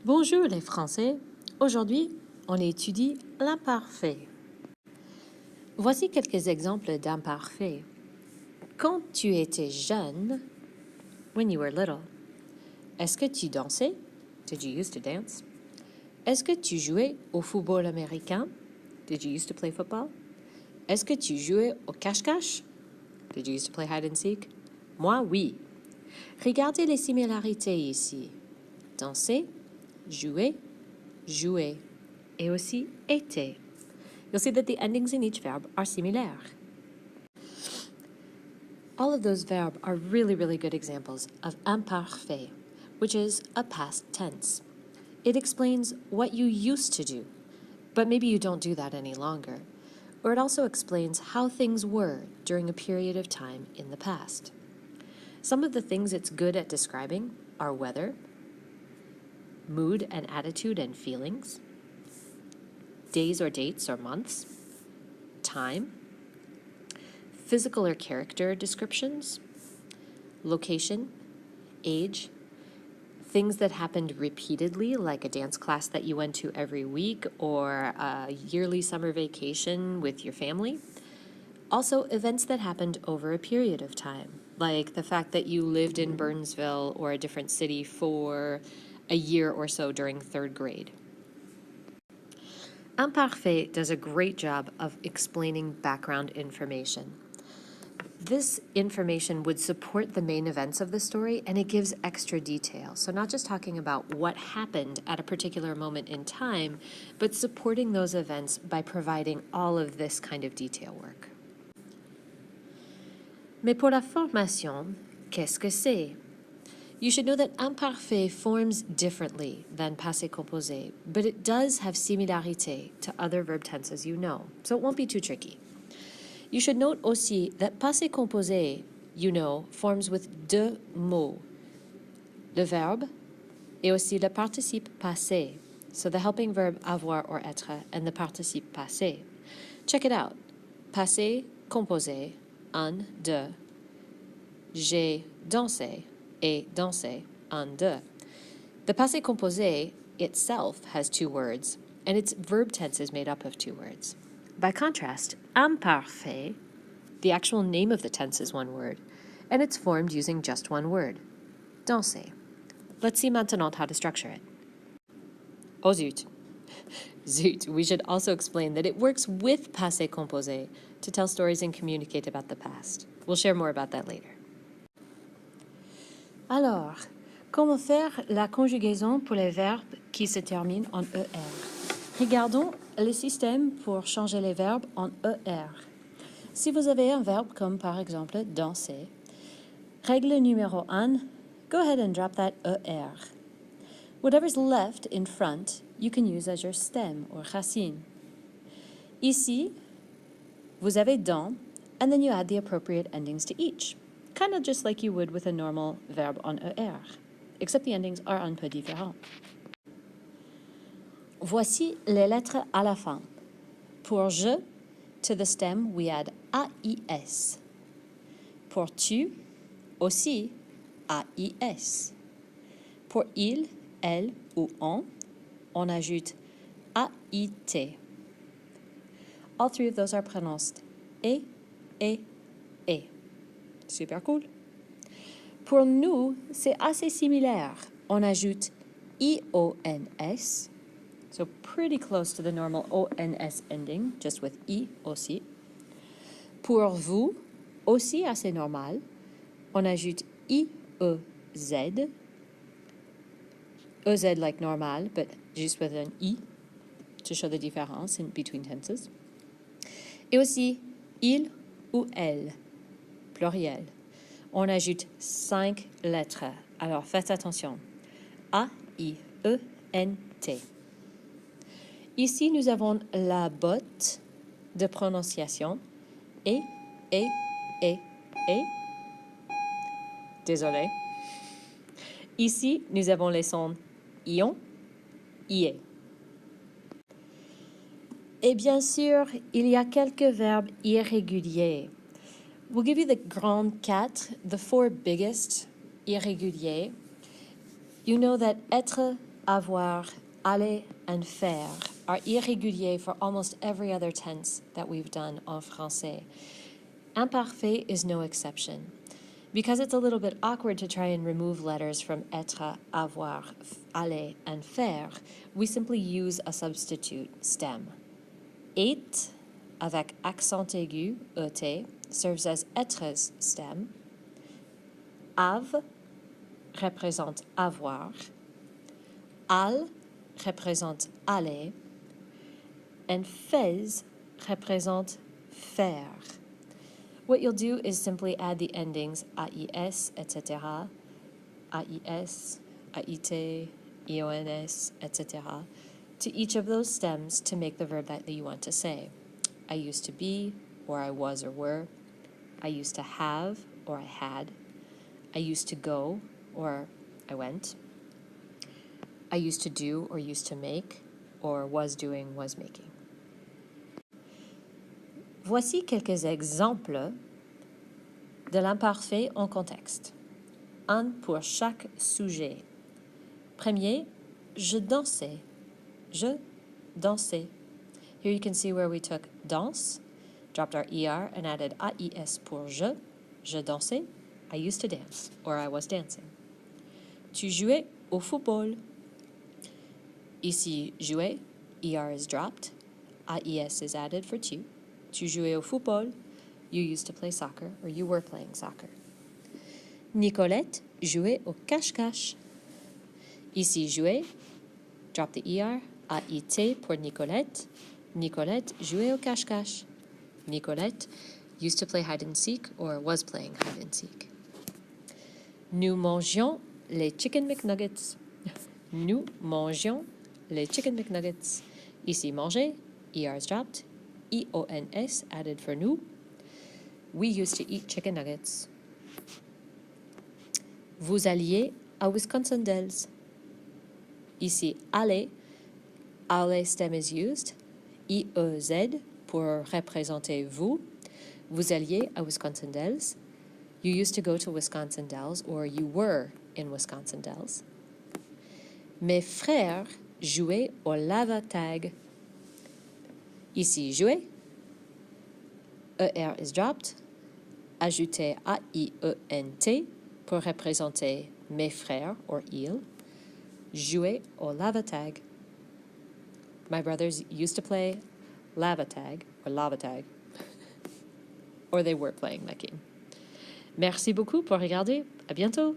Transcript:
Bonjour les Français. Aujourd'hui, on étudie l'imparfait. Voici quelques exemples d'imparfait. Quand tu étais jeune, when you were little, est-ce que tu dansais? Did you used to dance? Est-ce que tu jouais au football américain? Did you used to play football? Est-ce que tu jouais au cache-cache? Did you used to play hide and seek? Moi, oui. Regardez les similarités ici. Danser, jouer, jouer, et aussi était. You'll see that the endings in each verb are similaires. All of those verbs are really good examples of imparfait, which is a past tense. It explains what you used to do, but maybe you don't do that any longer. Or it also explains how things were during a period of time in the past. Some of the things it's good at describing are weather, mood and attitude and feelings, days or dates or months, time, physical or character descriptions, location, age, things that happened repeatedly, like a dance class that you went to every week or a yearly summer vacation with your family. Also, events that happened over a period of time, like the fact that you lived in Burnsville or a different city for a year or so during third grade. Imparfait does a great job of explaining background information. This information would support the main events of the story, and it gives extra detail. So not just talking about what happened at a particular moment in time, but supporting those events by providing all of this kind of detail work. Mais pour la formation, qu'est-ce que c'est? You should know that imparfait forms differently than passé composé, but it does have similarité to other verb tenses you know, so it won't be too tricky. You should note aussi that passé composé, you know, forms with deux mots, le verbe et aussi le participe passé, so the helping verb avoir or être and the participe passé. Check it out. Passé composé, un, deux, j'ai dansé, et danser, un, deux. The passé composé itself has two words, and its verb tense is made up of two words. By contrast, imparfait, the actual name of the tense is one word, and it's formed using just one word, danser. Let's see maintenant how to structure it. Oh zut. Zut, we should also explain that it works with passé composé to tell stories and communicate about the past. We'll share more about that later. Alors, comment faire la conjugaison pour les verbes qui se terminent en ER? Regardons le système pour changer les verbes en ER. Si vous avez un verbe comme par exemple danser, règle numéro 1, go ahead and drop that ER. Whatever's left in front, you can use as your stem or racine. Ici, vous avez dans, and then you add the appropriate endings to each. Kind of just like you would with a normal verb on ER, except the endings are un peu différents. Voici les lettres à la fin. Pour je, to the stem, we add AIS. Pour tu, aussi AIS. Pour il, elle ou on ajoute AIT. All three of those are pronounced et. Super cool. Pour nous, c'est assez similaire. On ajoute IONS, so pretty close to the normal ONS ending, just with I aussi. Pour vous, aussi assez normal. On ajoute IEZ. EZ like normal, but just with an I to show the difference in between tenses. Et aussi il ou elle. Pluriel. On ajoute 5 lettres. Alors, faites attention. A-I-E-N-T. Ici, nous avons la botte de prononciation. Et. Désolé. Ici, nous avons les sons ion, ie. Et bien sûr, il y a quelques verbes irréguliers. We'll give you the grand quatre, the four biggest irréguliers. You know that être, avoir, aller, and faire are irréguliers for almost every other tense that we've done en français. Imparfait is no exception. Because it's a little bit awkward to try and remove letters from être, avoir, aller, and faire, we simply use a substitute stem. Et, avec accent aigu, ET, serves as êtres stem. Av représente avoir. Al représente aller. And fez représente faire. What you'll do is simply add the endings AIS, etc., AIS, AIT, IONS, etc., to each of those stems to make the verb that you want to say. I used to be, or I was or were. I used to have, or I had. I used to go, or I went. I used to do, or used to make, or was doing, was making. Voici quelques exemples de l'imparfait en contexte. Un pour chaque sujet. Premier, je dansais. Je dansais. Here you can see where we took danse, dropped our ER, and added AIS pour je. Je dansais. I used to dance, or I was dancing. Tu jouais au football. Ici, jouer, ER is dropped. AIS is added for tu. Tu jouais au football. You used to play soccer, or you were playing soccer. Nicolette jouait au cache-cache. Ici, jouer, drop the ER. AIT pour Nicolette. Nicolette jouait au cache-cache. Nicolette used to play hide-and-seek, or was playing hide-and-seek. Nous mangions les chicken McNuggets. Nous mangions les chicken McNuggets. Ici, manger, ER is dropped. EONS added for nous. We used to eat chicken nuggets. Vous alliez à Wisconsin Dells. Ici, aller stem is used. IEZ pour représenter vous. Vous alliez à Wisconsin Dells. You used to go to Wisconsin Dells, or you were in Wisconsin Dells. Mes frères jouaient au lava tag. Ici, jouer. ER is dropped. Ajoutez AIENT pour représenter mes frères, or ils. Jouer au lava tag. My brothers used to play lava tag, or lava tag. Or they were playing that game. Merci beaucoup pour regarder. À bientôt.